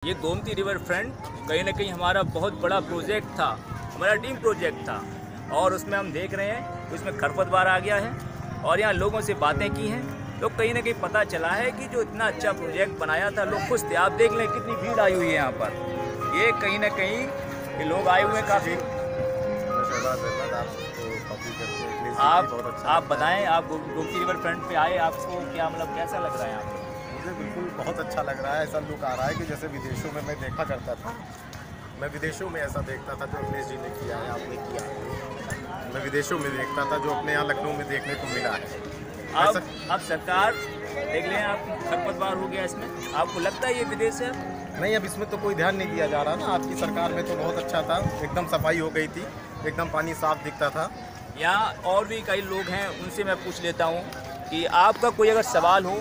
ये Gomti river front कहीं ना कहीं हमारा बहुत बड़ा प्रोजेक्ट था, हमारा ड्रीम प्रोजेक्ट था और उसमें हम देख रहे हैं उसमें खरपतवार आ गया है और यहाँ लोगों से बातें की हैं तो कहीं ना कहीं पता चला है कि जो इतना अच्छा प्रोजेक्ट बनाया था लोग खुश थे। आप देख लें कितनी भीड़ आई हुई है यहाँ पर। ये कहीं ना कहीं ये लोग आए हुए हैं काफ़ी। आप बताएं, आप गोमती रिवर फ्रंट पे आए, आपको क्या मतलब कैसा लग रहा है यहाँ पर? मुझे बिल्कुल बहुत अच्छा लग रहा है। ऐसा लुक आ रहा है कि जैसे विदेशों में मैं देखा करता था। मैं विदेशों में ऐसा देखता था जो अखिलेश जी ने किया है, आपने किया है। मैं विदेशों में देखता था जो अपने यहाँ लखनऊ में देखने को मिला है। अब सरकार देख लें, आप खरपतवार हो गया इसमें, आपको लगता है ये विदेश है? नहीं, अब इसमें तो कोई ध्यान नहीं दिया जा रहा ना। आपकी सरकार में तो बहुत अच्छा था, एकदम सफाई हो गई थी, एकदम पानी साफ दिखता था। यहाँ और भी कई लोग हैं, उनसे मैं पूछ लेता हूँ कि आपका कोई अगर सवाल हो,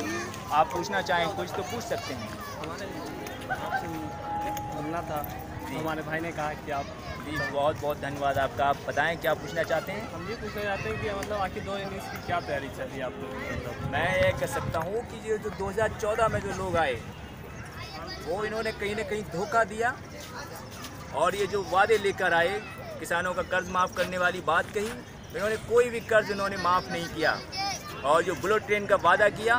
आप पूछना चाहें कुछ तो पूछ सकते हैं। हमारे आपसे मिलना था, हमारे भाई ने कहा कि आप जी बहुत बहुत धन्यवाद आपका। आप बताएं क्या पूछना चाहते हैं? हम ये पूछना चाहते हैं कि मतलब आखिर 2 इनिंग्स की क्या तैयारी चल रही है आप लोग? मैं ये कह सकता हूँ कि ये जो 2014 में जो लोग आए वो इन्होंने कहीं ना कहीं धोखा दिया और ये जो वादे लेकर आए, किसानों का कर्ज माफ़ करने वाली बात कही, इन्होंने कोई भी कर्ज इन्होंने माफ़ नहीं किया और जो बुलेट ट्रेन का वादा किया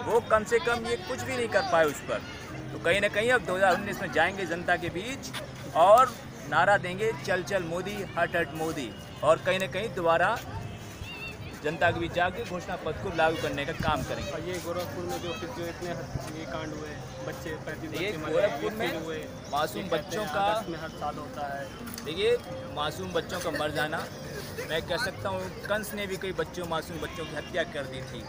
वो कम से कम ये कुछ भी नहीं कर पाए उस पर। तो कहीं ना कहीं अब 2019 में जाएंगे जनता के बीच और नारा देंगे चल चल मोदी, हट हट मोदी, और कहीं ना कहीं दोबारा जनता के बीच जाके घोषणा पत्र को लागू करने का काम करेंगे। और ये गोरखपुर में जो इतने ये कांड हुए, बच्चे 35 ये बच्चे गोरखपुर में हुए, मासूम बच्चों का में हर साल होता है। देखिए, मासूम बच्चों का मर जाना, मैं कह सकता हूँ कंस ने भी कई मासूम बच्चों की हत्या कर दी थी,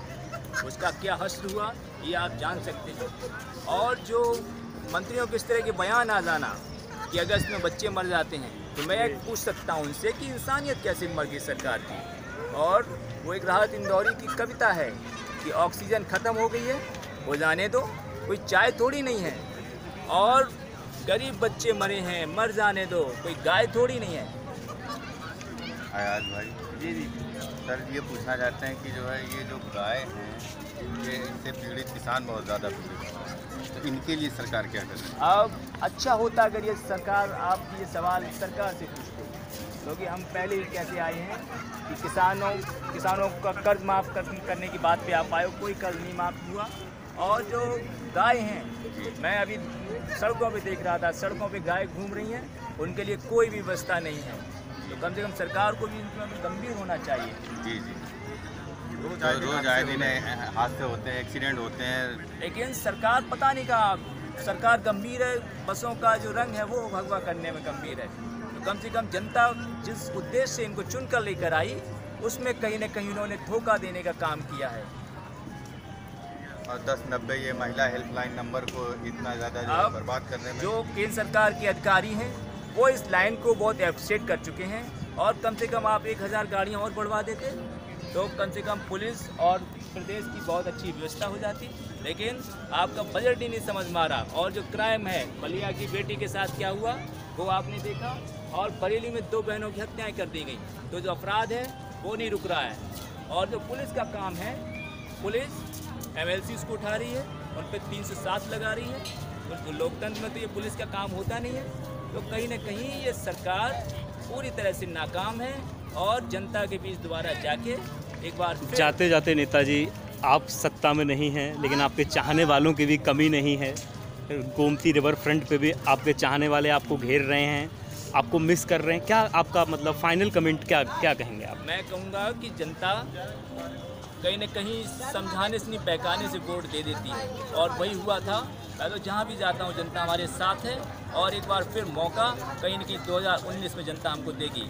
उसका क्या हश्र हुआ ये आप जान सकते हैं। और जो मंत्रियों के इस तरह के बयान आ जाना कि अगस्त में बच्चे मर जाते हैं, तो मैं पूछ सकता हूँ उनसे कि इंसानियत कैसे मर गई सरकार की। और वो एक राहत इंदौरी की कविता है कि ऑक्सीजन ख़त्म हो गई है, हो जाने दो, कोई चाय थोड़ी नहीं है, और गरीब बच्चे मरे हैं, मर जाने दो, कोई गाय थोड़ी नहीं है। आयाज भाई जी सर, ये पूछना चाहते हैं कि जो है ये जो गाय हैं, ये इनसे पीड़ित किसान बहुत ज़्यादा पीड़ित हैं, तो इनके लिए सरकार क्या कर रही है? अब अच्छा होता अगर ये सरकार, आप ये सवाल सरकार से पूछते, क्योंकि हम पहले ही कहते आए हैं कि किसानों का कर्ज माफ़ करने की बात पे आप आए हो, कोई कर्ज नहीं माफ़ हुआ। और जो गाय हैं, मैं अभी सड़कों पे देख रहा था, सड़कों पे गाय घूम रही हैं, उनके लिए कोई भी व्यवस्था नहीं है। तो कम से कम सरकार को भी इनमें गंभीर होना चाहिए। जी जी, रोज आए दिन हादसे होते हैं, एक्सीडेंट होते हैं, लेकिन सरकार पता नहीं कहा, सरकार गंभीर है, बसों का जो रंग है वो भगवा करने में गंभीर है। तो कम से कम जनता जिस उद्देश्य से इनको चुनकर लेकर आई, उसमें कहीं ना कहीं उन्होंने धोखा देने का काम किया है। और 1090 ये महिला हेल्पलाइन नंबर को इतना ज़्यादा बर्बाद करने में, जो केंद्र सरकार के अधिकारी हैं वो इस लाइन को बहुत एप्रिशिएट कर चुके हैं, और कम से कम आप 1000 गाड़ियाँ और बढ़वा देते तो कम से कम पुलिस और प्रदेश की बहुत अच्छी व्यवस्था हो जाती। लेकिन आपका बजट ही नहीं समझ में आ रहा। और जो क्राइम है, बलिया की बेटी के साथ क्या हुआ वो आपने देखा, और बरेली में 2 बहनों की हत्याएँ कर दी गई। तो जो अपराध है वो नहीं रुक रहा है। और जो पुलिस का काम है, पुलिस MLCs को उठा रही है, उन पर 307 लगा रही है। तो लोकतंत्र में तो ये पुलिस का काम होता नहीं है। तो कहीं ना कहीं ये सरकार पूरी तरह से नाकाम है और जनता के बीच दोबारा जाके एक बार जाते जाते नेताजी, आप सत्ता में नहीं हैं, लेकिन आपके चाहने वालों की भी कमी नहीं है। गोमती रिवर फ्रंट पे भी आपके चाहने वाले आपको घेर रहे हैं, आपको मिस कर रहे हैं। क्या आपका मतलब फाइनल कमेंट क्या कहेंगे आप? मैं कहूँगा कि जनता कहीं ना कहीं समझाने से नहीं, बहकाने से वोट दे देती है, और वही हुआ था। मैं तो जहाँ भी जाता हूँ जनता हमारे साथ है, और एक बार फिर मौका कहीं ना कहीं 2019 में जनता हमको देगी।